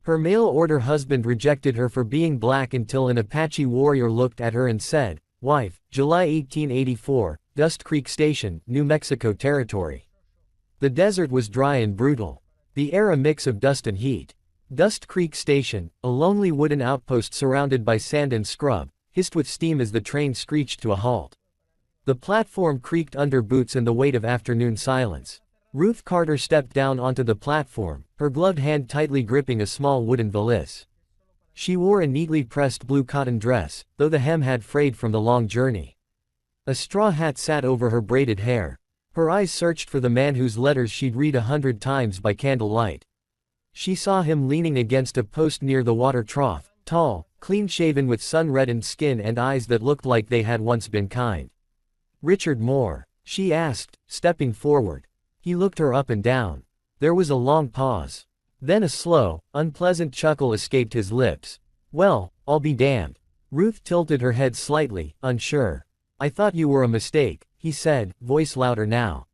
Her mail-order husband rejected her for being black until an Apache warrior looked at her and said, "Wife, July 1884, Dust Creek Station, New Mexico Territory." The desert was dry and brutal. The air a mix of dust and heat. Dust Creek Station, a lonely wooden outpost surrounded by sand and scrub, hissed with steam as the train screeched to a halt. The platform creaked under boots and the weight of afternoon silence. Ruth Carter stepped down onto the platform, her gloved hand tightly gripping a small wooden valise. She wore a neatly pressed blue cotton dress, though the hem had frayed from the long journey. A straw hat sat over her braided hair. Her eyes searched for the man whose letters she'd read 100 times by candlelight. She saw him leaning against a post near the water trough, tall, clean-shaven with sun-reddened skin and eyes that looked like they had once been kind. "Richard Moore?" she asked, stepping forward. He looked her up and down. There was a long pause. Then a slow, unpleasant chuckle escaped his lips. "Well, I'll be damned." Ruth tilted her head slightly, unsure. "I thought you were a mistake," he said, voice louder now.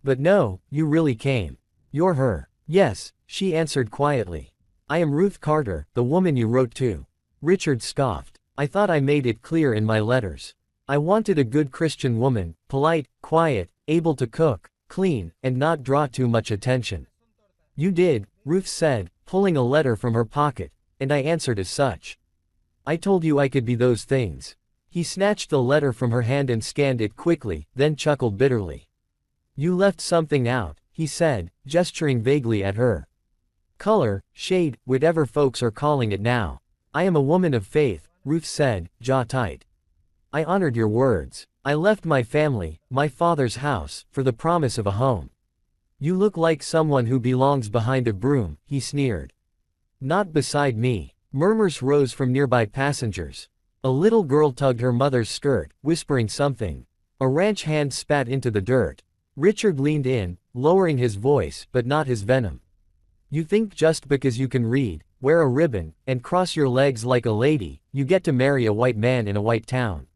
"But no, you really came. You're her." "Yes," she answered quietly. "I am Ruth Carter, the woman you wrote to." Richard scoffed. "I thought I made it clear in my letters. I wanted a good Christian woman, polite, quiet, able to cook, clean, and not draw too much attention." "You did," Ruth said, pulling a letter from her pocket, "and I answered as such. I told you I could be those things." He snatched the letter from her hand and scanned it quickly, then chuckled bitterly. "You left something out," he said, gesturing vaguely at her. "Color, shade, whatever folks are calling it now. I am a woman of faith," Ruth said, jaw tight. "I honored your words. I left my family, my father's house, for the promise of a home." "You look like someone who belongs behind a broom," he sneered. "Not beside me." Murmurs rose from nearby passengers. A little girl tugged her mother's skirt, whispering something. A ranch hand spat into the dirt. Richard leaned in, lowering his voice, but not his venom. "You think just because you can read, wear a ribbon, and cross your legs like a lady, you get to marry a white man in a white town.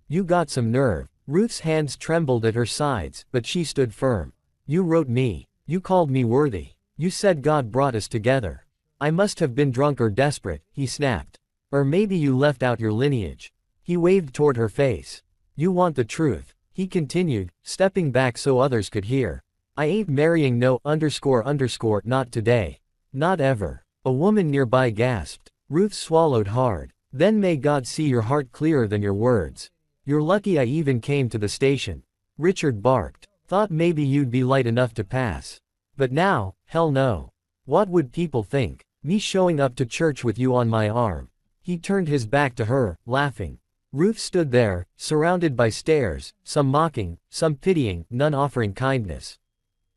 You got some nerve." Ruth's hands trembled at her sides, but she stood firm. "You wrote me. You called me worthy. You said God brought us together." "I must have been drunk or desperate," he snapped. "Or maybe you left out your lineage." He waved toward her face. "You want the truth," he continued, stepping back so others could hear. "I ain't marrying no __, not today. Not ever." A woman nearby gasped. Ruth swallowed hard. "Then may God see your heart clearer than your words. You're lucky I even came to the station." Richard barked. "Thought maybe you'd be light enough to pass. But now, hell no. What would people think? Me showing up to church with you on my arm." He turned his back to her, laughing. Ruth stood there, surrounded by stares, some mocking, some pitying, none offering kindness.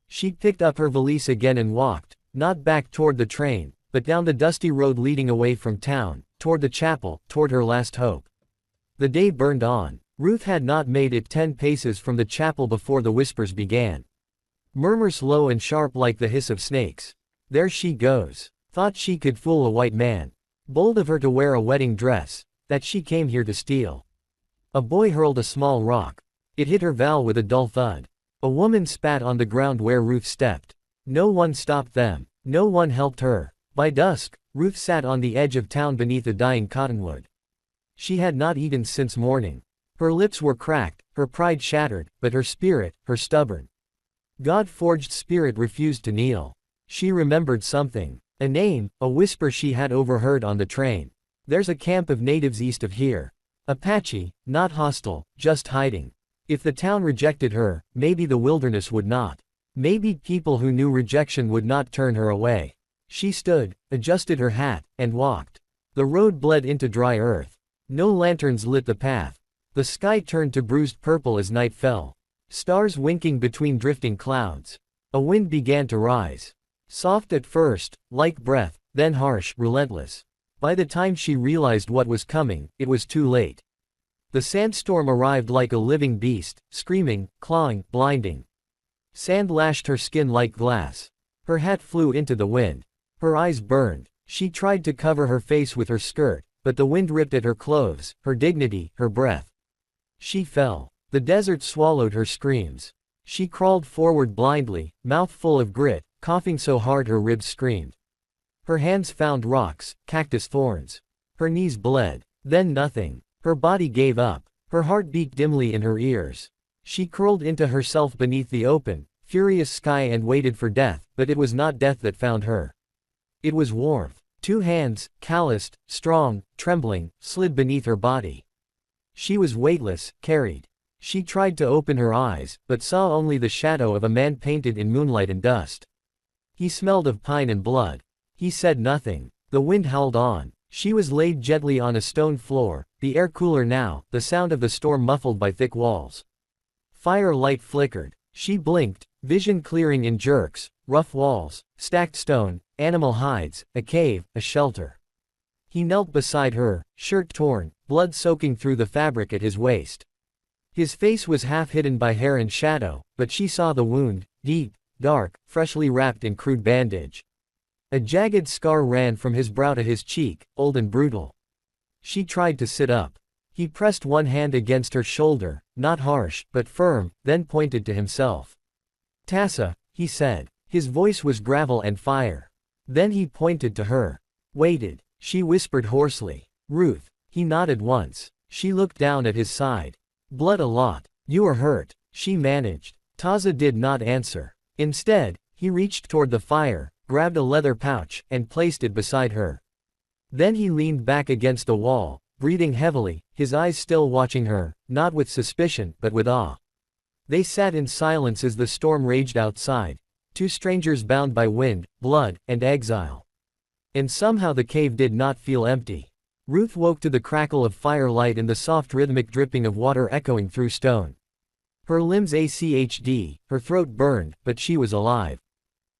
She picked up her valise again and walked, not back toward the train, but down the dusty road leading away from town, toward the chapel, toward her last hope. The day burned on. Ruth had not made it 10 paces from the chapel before the whispers began. Murmurs low and sharp like the hiss of snakes. "There she goes. Thought she could fool a white man. Bold of her to wear a wedding dress, that she came here to steal." A boy hurled a small rock. It hit her val with a dull thud. A woman spat on the ground where Ruth stepped. No one stopped them. No one helped her. By dusk, Ruth sat on the edge of town beneath a dying cottonwood. She had not eaten since morning. Her lips were cracked, her pride shattered, but her spirit, her stubborn, God-forged spirit refused to kneel. She remembered something. A name, a whisper she had overheard on the train. "There's a camp of natives east of here. Apache, not hostile, just hiding." If the town rejected her, maybe the wilderness would not. Maybe people who knew rejection would not turn her away. She stood, adjusted her hat, and walked. The road bled into dry earth. No lanterns lit the path. The sky turned to bruised purple as night fell. Stars winking between drifting clouds. A wind began to rise. Soft at first, like breath, then harsh, relentless. By the time she realized what was coming, it was too late. The sandstorm arrived like a living beast, screaming, clawing, blinding. Sand lashed her skin like glass. Her hat flew into the wind. Her eyes burned. She tried to cover her face with her skirt, but the wind ripped at her clothes, her dignity, her breath. She fell. The desert swallowed her screams. She crawled forward blindly, mouth full of grit, coughing so hard her ribs screamed. Her hands found rocks, cactus thorns. Her knees bled. Then nothing. Her body gave up. Her heart beat dimly in her ears. She curled into herself beneath the open, furious sky and waited for death, but it was not death that found her. It was warmth. 2 hands, calloused, strong, trembling, slid beneath her body. She was weightless, carried. She tried to open her eyes, but saw only the shadow of a man painted in moonlight and dust. He smelled of pine and blood. He said nothing. The wind howled on. She was laid gently on a stone floor, the air cooler now, the sound of the storm muffled by thick walls. Fire light flickered. She blinked, vision clearing in jerks, rough walls, stacked stone, animal hides, a cave, a shelter. He knelt beside her, shirt torn, blood soaking through the fabric at his waist. His face was half hidden by hair and shadow, but she saw the wound, deep, dark, freshly wrapped in crude bandage. A jagged scar ran from his brow to his cheek, old and brutal. She tried to sit up. He pressed one hand against her shoulder, not harsh, but firm, then pointed to himself. "Tassa," he said. His voice was gravel and fire. Then he pointed to her. "Waited," she whispered hoarsely. "Ruth." He nodded once. She looked down at his side. "Blood a lot. You are hurt," she managed. Tassa did not answer. Instead, he reached toward the fire, grabbed a leather pouch, and placed it beside her. Then he leaned back against the wall, breathing heavily, his eyes still watching her, not with suspicion, but with awe. They sat in silence as the storm raged outside, 2 strangers bound by wind, blood, and exile. And somehow the cave did not feel empty. Ruth woke to the crackle of firelight and the soft rhythmic dripping of water echoing through stone. Her limbs ached, her throat burned, but she was alive.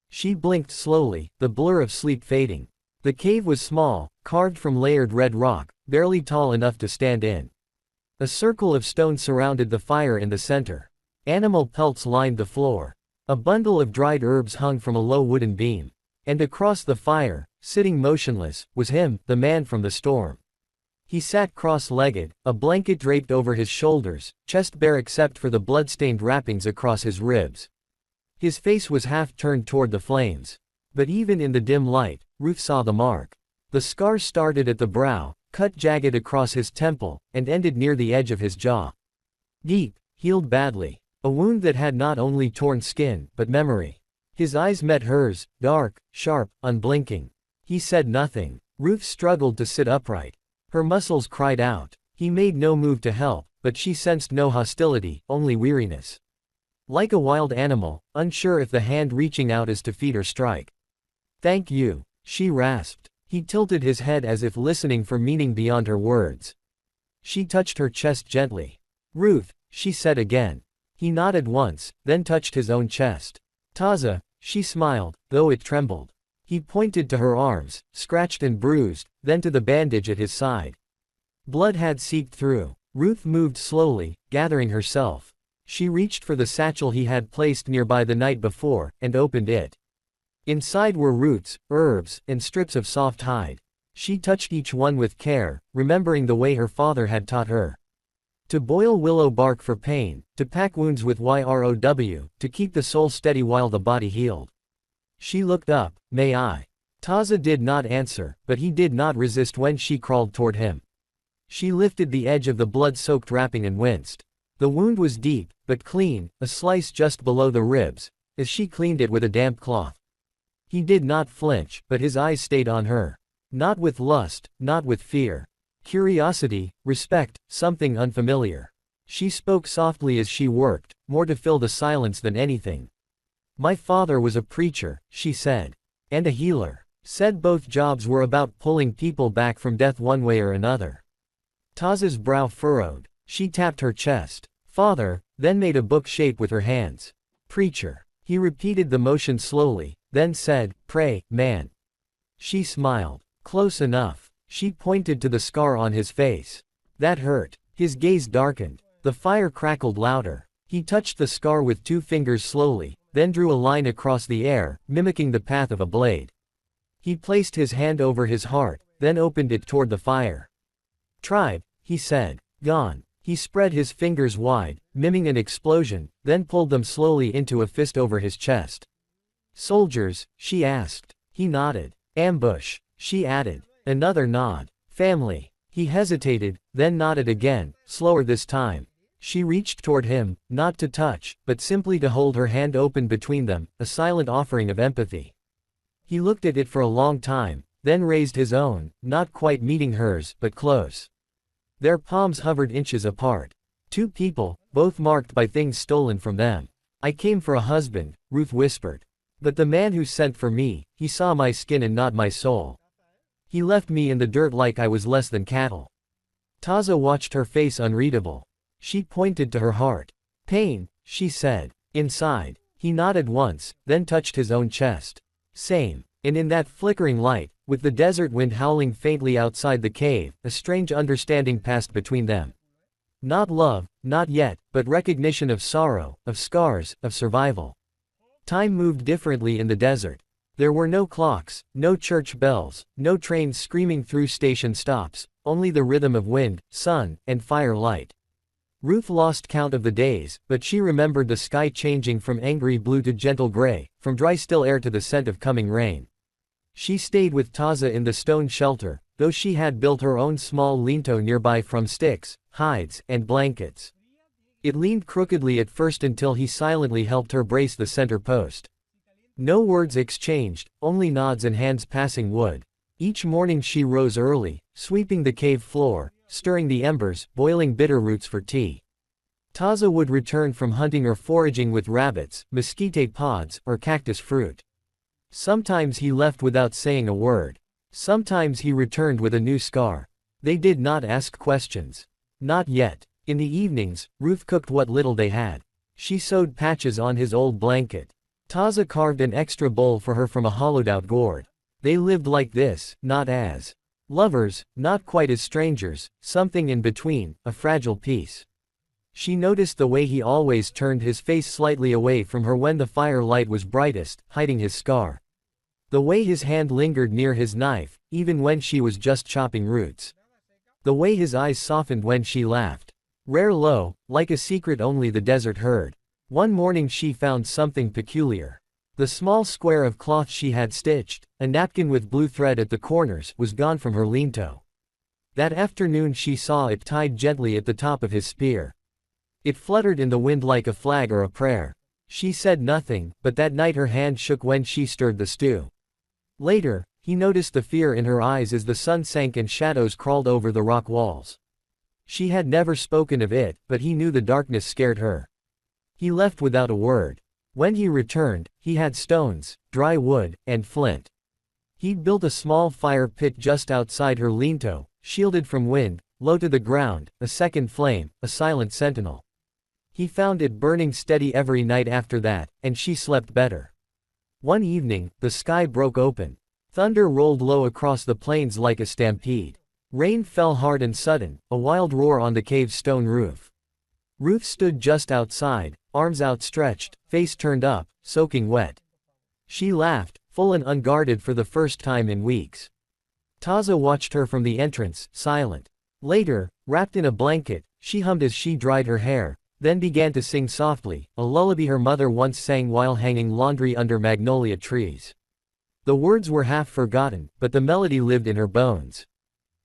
She blinked slowly, the blur of sleep fading. The cave was small, carved from layered red rock, barely tall enough to stand in. A circle of stone surrounded the fire in the center. Animal pelts lined the floor. A bundle of dried herbs hung from a low wooden beam. And across the fire, sitting motionless, was him, the man from the storm. He sat cross-legged, a blanket draped over his shoulders, chest bare except for the blood-stained wrappings across his ribs. His face was half turned toward the flames. But even in the dim light, Ruth saw the mark. The scar started at the brow, cut jagged across his temple, and ended near the edge of his jaw. Deep, healed badly. A wound that had not only torn skin, but memory. His eyes met hers, dark, sharp, unblinking. He said nothing. Ruth struggled to sit upright. Her muscles cried out. He made no move to help, but she sensed no hostility, only weariness. Like a wild animal, unsure if the hand reaching out is to feed or strike. "Thank you," she rasped. He tilted his head as if listening for meaning beyond her words. She touched her chest gently. "Ruth," she said again. He nodded once, then touched his own chest. "Tassa," she smiled, though it trembled. He pointed to her arms, scratched and bruised, then to the bandage at his side. Blood had seeped through. Ruth moved slowly, gathering herself. She reached for the satchel he had placed nearby the night before, and opened it. Inside were roots, herbs, and strips of soft hide. She touched each one with care, remembering the way her father had taught her. To boil willow bark for pain, to pack wounds with YROW, to keep the soul steady while the body healed. She looked up. "May I?" Tassa did not answer, but he did not resist when she crawled toward him. She lifted the edge of the blood-soaked wrapping and winced. The wound was deep, but clean, a slice just below the ribs, as she cleaned it with a damp cloth. He did not flinch, but his eyes stayed on her. Not with lust, not with fear. Curiosity, respect, something unfamiliar. She spoke softly as she worked, more to fill the silence than anything. "My father was a preacher," she said. "And a healer. Said both jobs were about pulling people back from death one way or another." Tassa's brow furrowed. She tapped her chest. "Father," then made a book shape with her hands. "Preacher." He repeated the motion slowly, then said, "Pray, man." She smiled. "Close enough." She pointed to the scar on his face. "That hurt." His gaze darkened. The fire crackled louder. He touched the scar with 2 fingers slowly, then drew a line across the air, mimicking the path of a blade. He placed his hand over his heart, then opened it toward the fire. "Tribe," he said. "Gone." He spread his fingers wide, miming an explosion, then pulled them slowly into a fist over his chest. "Soldiers?" she asked. He nodded. Ambush, she added. Another nod. Family. He hesitated, then nodded again, slower this time. She reached toward him, not to touch, but simply to hold her hand open between them, a silent offering of empathy. He looked at it for a long time, then raised his own, not quite meeting hers, but close. Their palms hovered inches apart. Two people, both marked by things stolen from them. I came for a husband, Ruth whispered. But the man who sent for me, he saw my skin and not my soul. He left me in the dirt like I was less than cattle. Taza watched her face unreadable. She pointed to her heart. Pain, she said. Inside. He nodded once, then touched his own chest. Same. And in that flickering light, with the desert wind howling faintly outside the cave, a strange understanding passed between them. Not love, not yet, but recognition of sorrow, of scars, of survival. Time moved differently in the desert. There were no clocks, no church bells, no trains screaming through station stops, only the rhythm of wind, sun, and firelight. Ruth lost count of the days, but she remembered the sky changing from angry blue to gentle gray, from dry still air to the scent of coming rain. She stayed with Taza in the stone shelter, though she had built her own small lean-to nearby from sticks, hides, and blankets. It leaned crookedly at first until he silently helped her brace the center post. No words exchanged, only nods and hands passing wood. Each morning she rose early, sweeping the cave floor, stirring the embers, boiling bitter roots for tea. Taza would return from hunting or foraging with rabbits, mesquite pods, or cactus fruit. Sometimes he left without saying a word. Sometimes he returned with a new scar. They did not ask questions. Not yet. In the evenings, Ruth cooked what little they had. She sewed patches on his old blanket. Taza carved an extra bowl for her from a hollowed-out gourd. They lived like this, not as lovers, not quite as strangers, something in between, a fragile peace. She noticed the way he always turned his face slightly away from her when the firelight was brightest, hiding his scar. The way his hand lingered near his knife, even when she was just chopping roots. The way his eyes softened when she laughed. Rare low, like a secret only the desert heard. One morning she found something peculiar. The small square of cloth she had stitched, a napkin with blue thread at the corners, was gone from her lean-to. That afternoon she saw it tied gently at the top of his spear. It fluttered in the wind like a flag or a prayer. She said nothing, but that night her hand shook when she stirred the stew. Later, he noticed the fear in her eyes as the sun sank and shadows crawled over the rock walls. She had never spoken of it, but he knew the darkness scared her. He left without a word. When he returned, he had stones, dry wood, and flint. He'd built a small fire pit just outside her lean-to, shielded from wind, low to the ground, a second flame, a silent sentinel. He found it burning steady every night after that, and she slept better. One evening, the sky broke open. Thunder rolled low across the plains like a stampede. Rain fell hard and sudden, a wild roar on the cave's stone roof. Ruth stood just outside, arms outstretched, face turned up, soaking wet. She laughed, full and unguarded for the first time in weeks. Taza watched her from the entrance, silent. Later, wrapped in a blanket, she hummed as she dried her hair, then began to sing softly, a lullaby her mother once sang while hanging laundry under magnolia trees. The words were half forgotten, but the melody lived in her bones.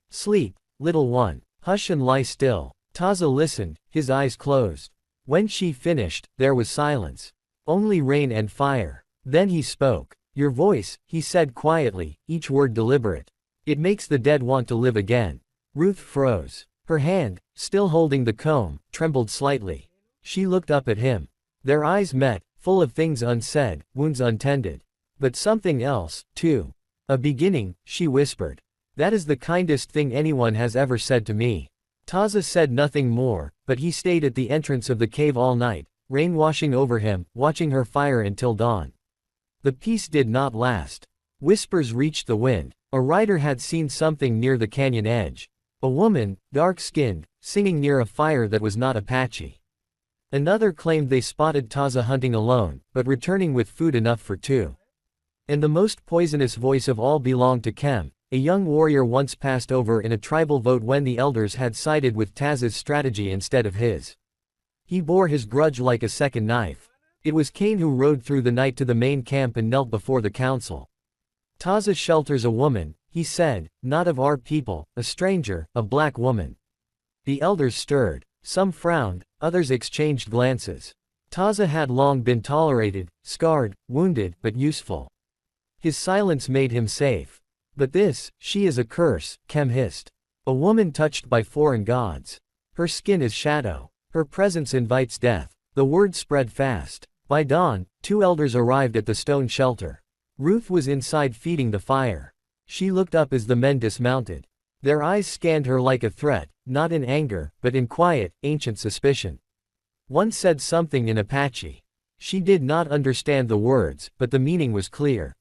Sleep, little one. Hush and lie still. Taza listened, his eyes closed. When she finished, there was silence. Only rain and fire. Then he spoke. Your voice, he said quietly, each word deliberate. It makes the dead want to live again. Ruth froze. Her hand, still holding the comb, trembled slightly. She looked up at him. Their eyes met, full of things unsaid, wounds untended. But something else, too. A beginning, she whispered. That is the kindest thing anyone has ever said to me. Taza said nothing more, but he stayed at the entrance of the cave all night, rain washing over him, watching her fire until dawn. The peace did not last. Whispers reached the wind. A rider had seen something near the canyon edge. A woman, dark-skinned, singing near a fire that was not Apache. Another claimed they spotted Taza hunting alone, but returning with food enough for two. And the most poisonous voice of all belonged to Kem, a young warrior once passed over in a tribal vote when the elders had sided with Taza's strategy instead of his. He bore his grudge like a second knife. It was Cain who rode through the night to the main camp and knelt before the council. Taza shelters a woman, he said, not of our people, a stranger, a black woman. The elders stirred. Some frowned, others exchanged glances. Taza had long been tolerated, scarred, wounded, but useful. His silence made him safe. But this, she is a curse, Kem hissed. A woman touched by foreign gods. Her skin is shadow. Her presence invites death. The word spread fast. By dawn, 2 elders arrived at the stone shelter. Ruth was inside feeding the fire. She looked up as the men dismounted. Their eyes scanned her like a threat, not in anger, but in quiet, ancient suspicion. One said something in Apache. She did not understand the words, but the meaning was clear.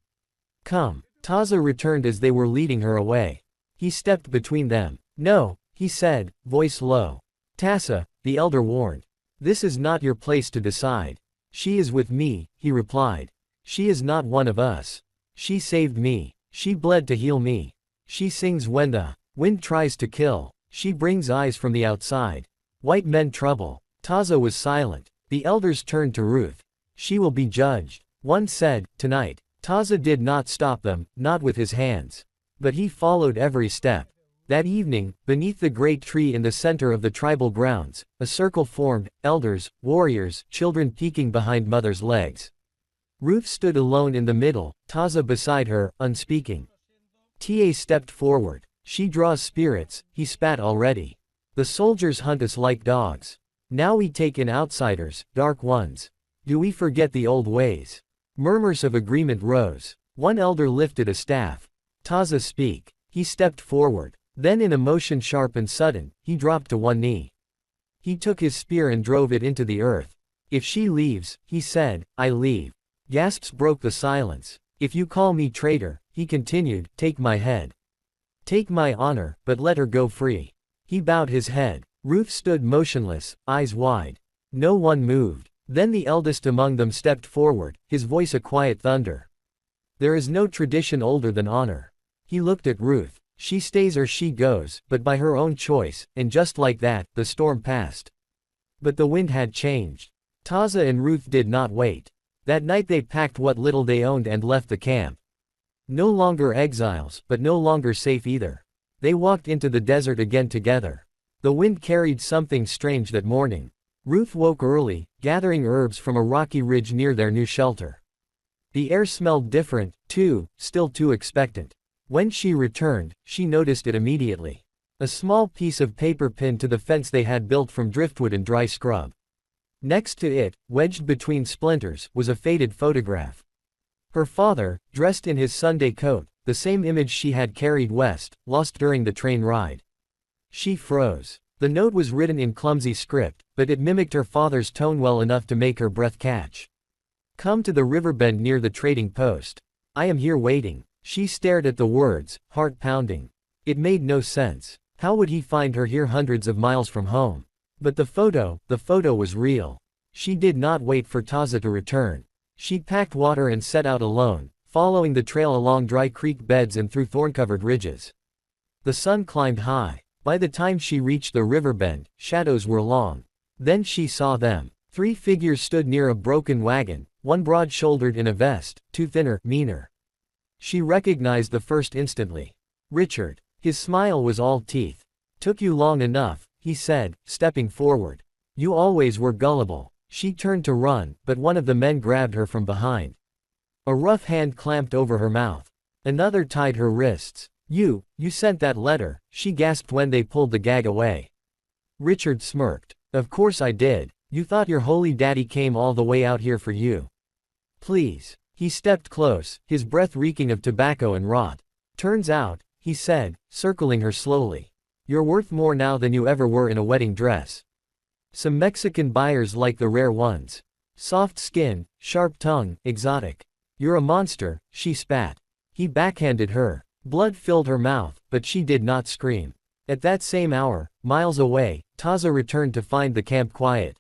Come. Taza returned as they were leading her away. He stepped between them. No, he said, voice low. Tassa, the elder warned. This is not your place to decide. She is with me, he replied. She is not one of us. She saved me. She bled to heal me. She sings when the wind tries to kill. She brings eyes from the outside. White men trouble. Taza was silent. The elders turned to Ruth. She will be judged. One said, tonight. Taza did not stop them, not with his hands. But he followed every step. That evening, beneath the great tree in the center of the tribal grounds, a circle formed, elders, warriors, children peeking behind mother's legs. Ruth stood alone in the middle, Taza beside her, unspeaking. Ta stepped forward. She draws spirits, he spat already. The soldiers hunt us like dogs. Now we take in outsiders, dark ones. Do we forget the old ways? Murmurs of agreement rose. One elder lifted a staff. Taza speak. He stepped forward. Then in a motion sharp and sudden, he dropped to one knee. He took his spear and drove it into the earth. If she leaves, he said, I leave. Gasps broke the silence. If you call me traitor, he continued, take my head. Take my honor, but let her go free. He bowed his head. Ruth stood motionless, eyes wide. No one moved. Then the eldest among them stepped forward, his voice a quiet thunder. There is no tradition older than honor. He looked at Ruth. She stays or she goes, but by her own choice, and just like that, the storm passed. But the wind had changed. Taza and Ruth did not wait. That night they packed what little they owned and left the camp. No longer exiles, but no longer safe either. They walked into the desert again together. The wind carried something strange that morning. Ruth woke early, gathering herbs from a rocky ridge near their new shelter. The air smelled different, too, still too expectant. When she returned, she noticed it immediately. A small piece of paper pinned to the fence they had built from driftwood and dry scrub. Next to it, wedged between splinters, was a faded photograph. Her father, dressed in his Sunday coat, the same image she had carried west, lost during the train ride. She froze. The note was written in clumsy script, but it mimicked her father's tone well enough to make her breath catch. Come to the riverbend near the trading post. I am here waiting. She stared at the words, heart pounding. It made no sense. How would he find her here hundreds of miles from home? But the photo was real. She did not wait for Taza to return. She packed water and set out alone, following the trail along dry creek beds and through thorn-covered ridges. The sun climbed high. By the time she reached the riverbend, shadows were long. Then she saw them. 3 figures stood near a broken wagon, one broad-shouldered in a vest, 2 thinner, meaner. She recognized the first instantly. Richard. His smile was all teeth. Took you long enough, he said, stepping forward. You always were gullible. She turned to run, but one of the men grabbed her from behind. A rough hand clamped over her mouth. Another tied her wrists. You sent that letter, she gasped when they pulled the gag away. Richard smirked. Of course I did. You thought your holy daddy came all the way out here for you. Please. He stepped close, his breath reeking of tobacco and rot. Turns out, he said, circling her slowly. You're worth more now than you ever were in a wedding dress. Some Mexican buyers like the rare ones. Soft skin, sharp tongue, exotic. You're a monster, she spat. He backhanded her. Blood filled her mouth, but she did not scream. At that same hour, miles away, Taza returned to find the camp quiet.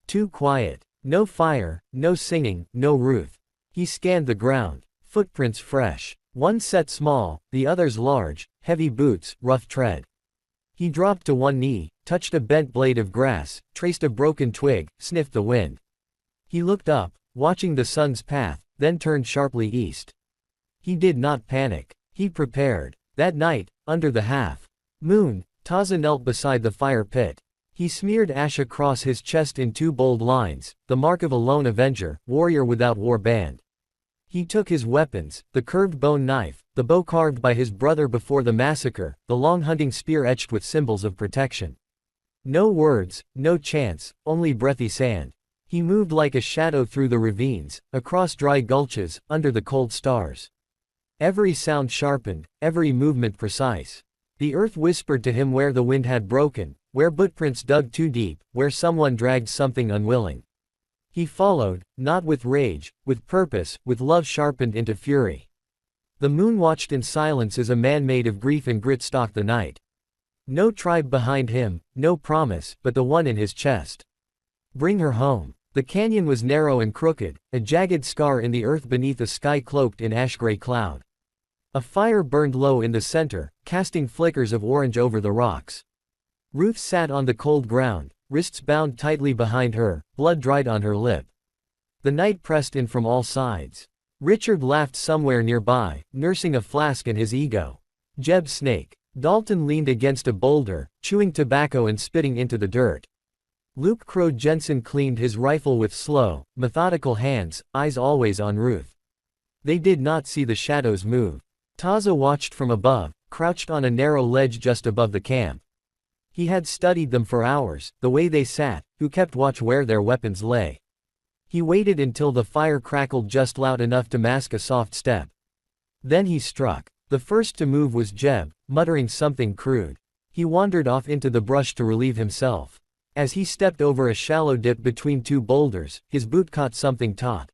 Too quiet. No fire, no singing, no Ruth. He scanned the ground. Footprints fresh. One set small, the others large, heavy boots, rough tread. He dropped to one knee, touched a bent blade of grass, traced a broken twig, sniffed the wind. He looked up, watching the sun's path, then turned sharply east. He did not panic. He prepared. That night, under the half-moon, Taza knelt beside the fire pit. He smeared ash across his chest in 2 bold lines, the mark of a lone avenger, warrior without war band. He took his weapons, the curved bone knife, the bow carved by his brother before the massacre, the long hunting spear etched with symbols of protection. No words, no chants, only breathy sand. He moved like a shadow through the ravines, across dry gulches, under the cold stars. Every sound sharpened, every movement precise. The earth whispered to him where the wind had broken, where footprints dug too deep, where someone dragged something unwilling. He followed, not with rage, with purpose, with love sharpened into fury. The moon watched in silence as a man made of grief and grit stalked the night. No tribe behind him, no promise, but the one in his chest. Bring her home. The canyon was narrow and crooked, a jagged scar in the earth beneath a sky cloaked in ash-gray cloud. A fire burned low in the center, casting flickers of orange over the rocks. Ruth sat on the cold ground, wrists bound tightly behind her, blood dried on her lip. The night pressed in from all sides. Richard laughed somewhere nearby, nursing a flask in his ego. Jeb Snake. Dalton leaned against a boulder, chewing tobacco and spitting into the dirt. Luke Crow Jensen cleaned his rifle with slow, methodical hands, eyes always on Ruth. They did not see the shadows move. Taza watched from above, crouched on a narrow ledge just above the camp. He had studied them for hours, the way they sat, who kept watch where their weapons lay. He waited until the fire crackled just loud enough to mask a soft step. Then he struck. The first to move was Jeb, muttering something crude. He wandered off into the brush to relieve himself. As he stepped over a shallow dip between 2 boulders, his boot caught something taut.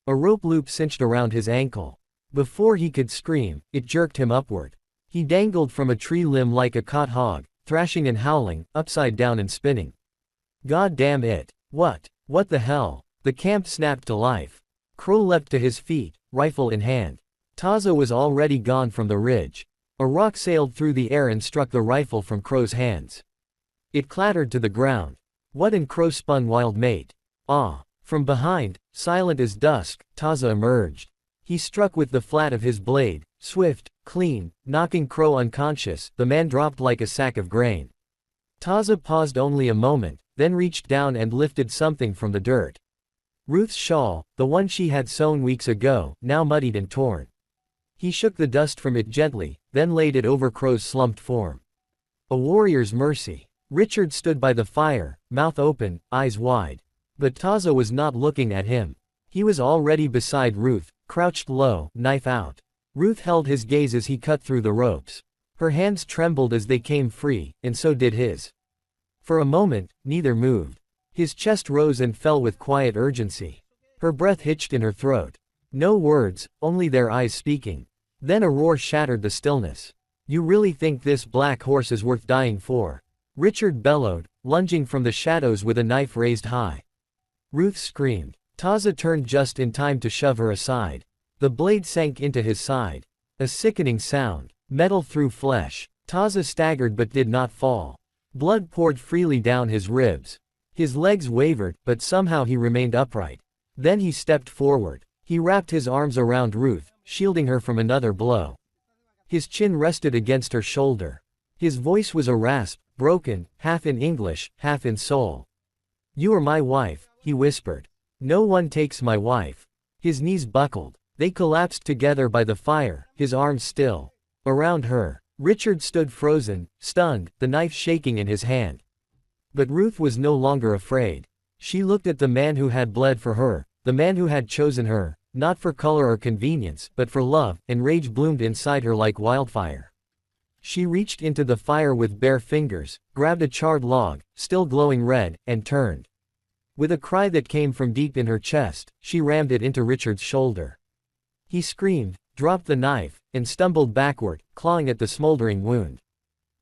A rope loop cinched around his ankle. Before he could scream, it jerked him upward. He dangled from a tree limb like a caught hog, thrashing and howling, upside down and spinning. God damn it. What the hell? The camp snapped to life. Crow leapt to his feet, rifle in hand. Taza was already gone from the ridge. A rock sailed through the air and struck the rifle from Crow's hands. It clattered to the ground. What? And Crow spun wild mate. Ah! From behind, silent as dusk, Taza emerged. He struck with the flat of his blade, swift, clean, knocking Crow unconscious. The man dropped like a sack of grain. Taza paused only a moment, then reached down and lifted something from the dirt. Ruth's shawl, the one she had sewn weeks ago, now muddied and torn. He shook the dust from it gently, then laid it over Crow's slumped form. A warrior's mercy. Richard stood by the fire, mouth open, eyes wide. But Taza was not looking at him. He was already beside Ruth, crouched low, knife out. Ruth held his gaze as he cut through the ropes. Her hands trembled as they came free, and so did his. For a moment, neither moved. His chest rose and fell with quiet urgency. Her breath hitched in her throat. No words, only their eyes speaking. Then a roar shattered the stillness. You really think this black horse is worth dying for? Richard bellowed, lunging from the shadows with a knife raised high. Ruth screamed. Taza turned just in time to shove her aside. The blade sank into his side. A sickening sound. Metal through flesh. Taza staggered but did not fall. Blood poured freely down his ribs. His legs wavered, but somehow he remained upright. Then he stepped forward. He wrapped his arms around Ruth, shielding her from another blow. His chin rested against her shoulder. His voice was a rasp, broken, half in English, half in soul. You are my wife, he whispered. No one takes my wife. His knees buckled. They collapsed together by the fire, his arms still. Around her, Richard stood frozen, stunned, the knife shaking in his hand. But Ruth was no longer afraid. She looked at the man who had bled for her, the man who had chosen her, not for color or convenience, but for love, and rage bloomed inside her like wildfire. She reached into the fire with bare fingers, grabbed a charred log, still glowing red, and turned. With a cry that came from deep in her chest, she rammed it into Richard's shoulder. He screamed, dropped the knife, and stumbled backward, clawing at the smoldering wound.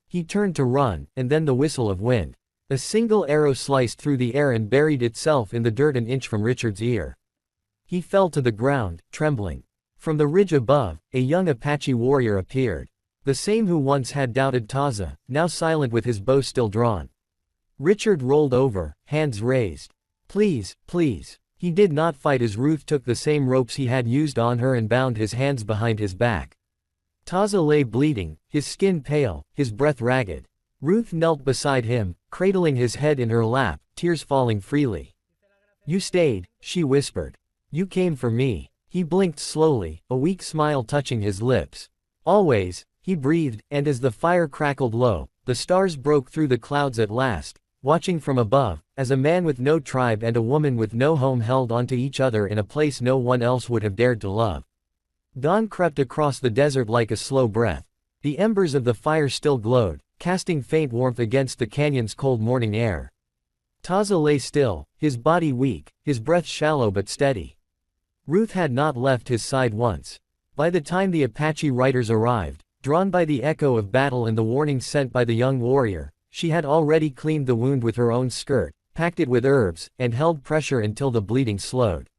He turned to run, and then the whistle of wind. A single arrow sliced through the air and buried itself in the dirt an inch from Richard's ear. He fell to the ground, trembling. From the ridge above, a young Apache warrior appeared. The same who once had doubted Taza, now silent with his bow still drawn. Richard rolled over, hands raised. Please, please. He did not fight as Ruth took the same ropes he had used on her and bound his hands behind his back. Taza lay bleeding, his skin pale, his breath ragged. Ruth knelt beside him, cradling his head in her lap, tears falling freely. "You stayed," she whispered. "You came for me." He blinked slowly, a weak smile touching his lips. "Always," he breathed, and as the fire crackled low, the stars broke through the clouds at last, watching from above, as a man with no tribe and a woman with no home held onto each other in a place no one else would have dared to love. Dawn crept across the desert like a slow breath. The embers of the fire still glowed, casting faint warmth against the canyon's cold morning air. Taza lay still, his body weak, his breath shallow but steady. Ruth had not left his side once. By the time the Apache riders arrived, drawn by the echo of battle and the warning sent by the young warrior, she had already cleaned the wound with her own skirt, packed it with herbs, and held pressure until the bleeding slowed.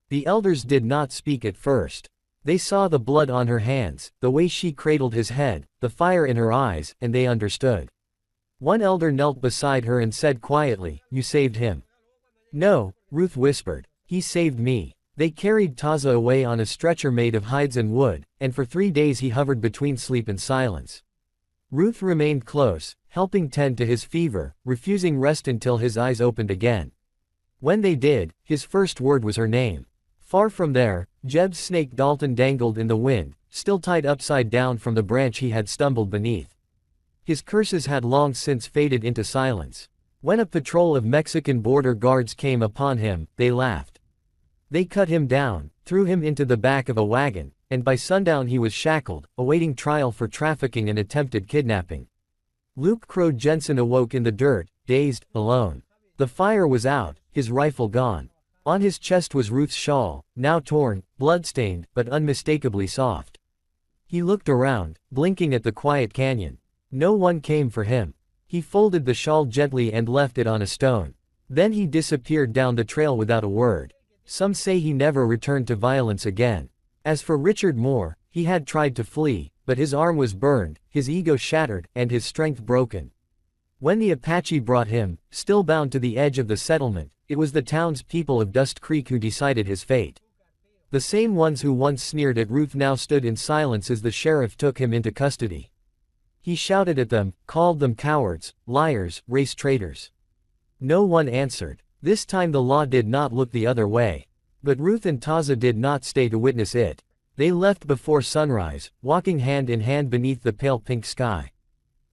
The elders did not speak at first. They saw the blood on her hands, the way she cradled his head, the fire in her eyes, and they understood. One elder knelt beside her and said quietly, "You saved him." "No," Ruth whispered. "He saved me." They carried Taza away on a stretcher made of hides and wood, and for 3 days he hovered between sleep and silence. Ruth remained close, helping tend to his fever, refusing rest until his eyes opened again. When they did, his first word was her name. Far from there, Jeb's snake Dalton dangled in the wind, still tied upside down from the branch he had stumbled beneath. His curses had long since faded into silence. When a patrol of Mexican border guards came upon him, they laughed. They cut him down, threw him into the back of a wagon, and by sundown he was shackled, awaiting trial for trafficking and attempted kidnapping. Luke Crow Jensen awoke in the dirt, dazed, alone. The fire was out, his rifle gone. On his chest was Ruth's shawl, now torn, blood-stained, but unmistakably soft. He looked around, blinking at the quiet canyon. No one came for him. He folded the shawl gently and left it on a stone. Then he disappeared down the trail without a word. Some say he never returned to violence again. As for Richard Moore, he had tried to flee, but his arm was burned, his ego shattered, and his strength broken. When the Apache brought him, still bound to the edge of the settlement, it was the townspeople of Dust Creek who decided his fate. The same ones who once sneered at Ruth now stood in silence as the sheriff took him into custody. He shouted at them, called them cowards, liars, race traitors. No one answered. This time the law did not look the other way. But Ruth and Taza did not stay to witness it. They left before sunrise, walking hand in hand beneath the pale pink sky.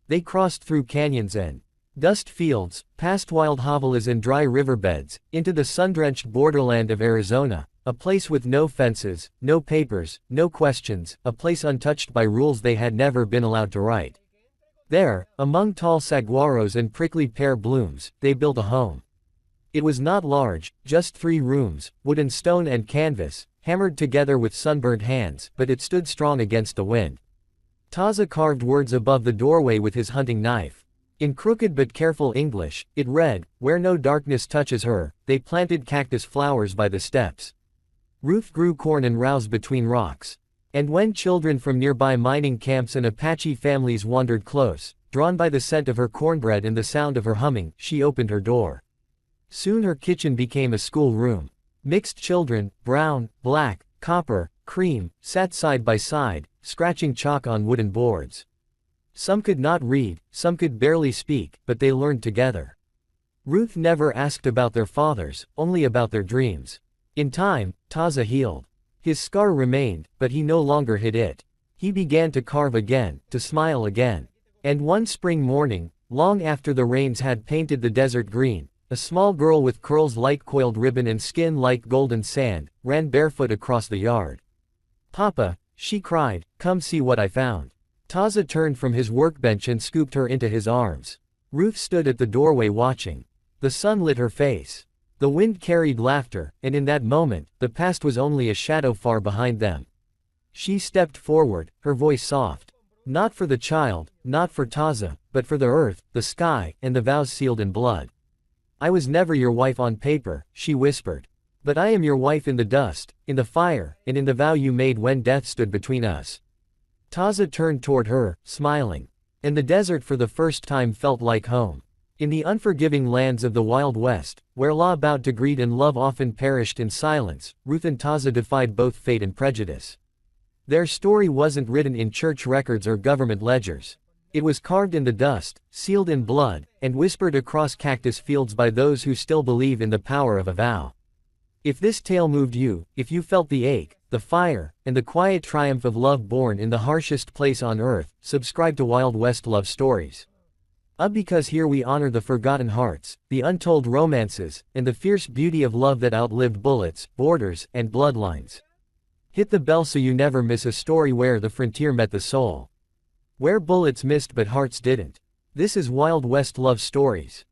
They crossed through canyons and dust fields, past wild javelas and dry riverbeds, into the sun-drenched borderland of Arizona, a place with no fences, no papers, no questions, a place untouched by rules they had never been allowed to write. There, among tall saguaros and prickly pear blooms, they built a home. It was not large, just 3 rooms, wood and stone and canvas, hammered together with sunburnt hands, but it stood strong against the wind. Taza carved words above the doorway with his hunting knife. In crooked but careful English, it read, "Where no darkness touches her, they planted cactus flowers by the steps." Ruth grew corn and rows between rocks. And when children from nearby mining camps and Apache families wandered close, drawn by the scent of her cornbread and the sound of her humming, she opened her door. Soon her kitchen became a school room. Mixed children, brown, black, copper, cream, sat side by side, scratching chalk on wooden boards. Some could not read, some could barely speak, but they learned together. Ruth never asked about their fathers, only about their dreams. In time, Taza healed. His scar remained, but he no longer hid it. He began to carve again, to smile again. And one spring morning, long after the rains had painted the desert green, a small girl with curls like coiled ribbon and skin like golden sand, ran barefoot across the yard. "Papa," she cried, "come see what I found." Taza turned from his workbench and scooped her into his arms. Ruth stood at the doorway watching. The sun lit her face. The wind carried laughter, and in that moment, the past was only a shadow far behind them. She stepped forward, her voice soft. Not for the child, not for Taza, but for the earth, the sky, and the vows sealed in blood. "I was never your wife on paper," she whispered. "But I am your wife in the dust, in the fire, and in the vow you made when death stood between us." Taza turned toward her, smiling. And the desert for the first time felt like home. In the unforgiving lands of the Wild West, Where law bowed to greed and love often perished in silence, Ruth and Taza defied both fate and prejudice. Their story wasn't written in church records or government ledgers. It was carved in the dust, sealed in blood, and whispered across cactus fields by those who still believe in the power of a vow. If this tale moved you, if you felt the ache, the fire, and the quiet triumph of love born in the harshest place on earth, subscribe to Wild West Love Stories. Because here we honor the forgotten hearts, the untold romances, and the fierce beauty of love that outlived bullets, borders, and bloodlines. Hit the bell so you never miss a story where the frontier met the soul. Where bullets missed but hearts didn't. This is Wild West Love Stories.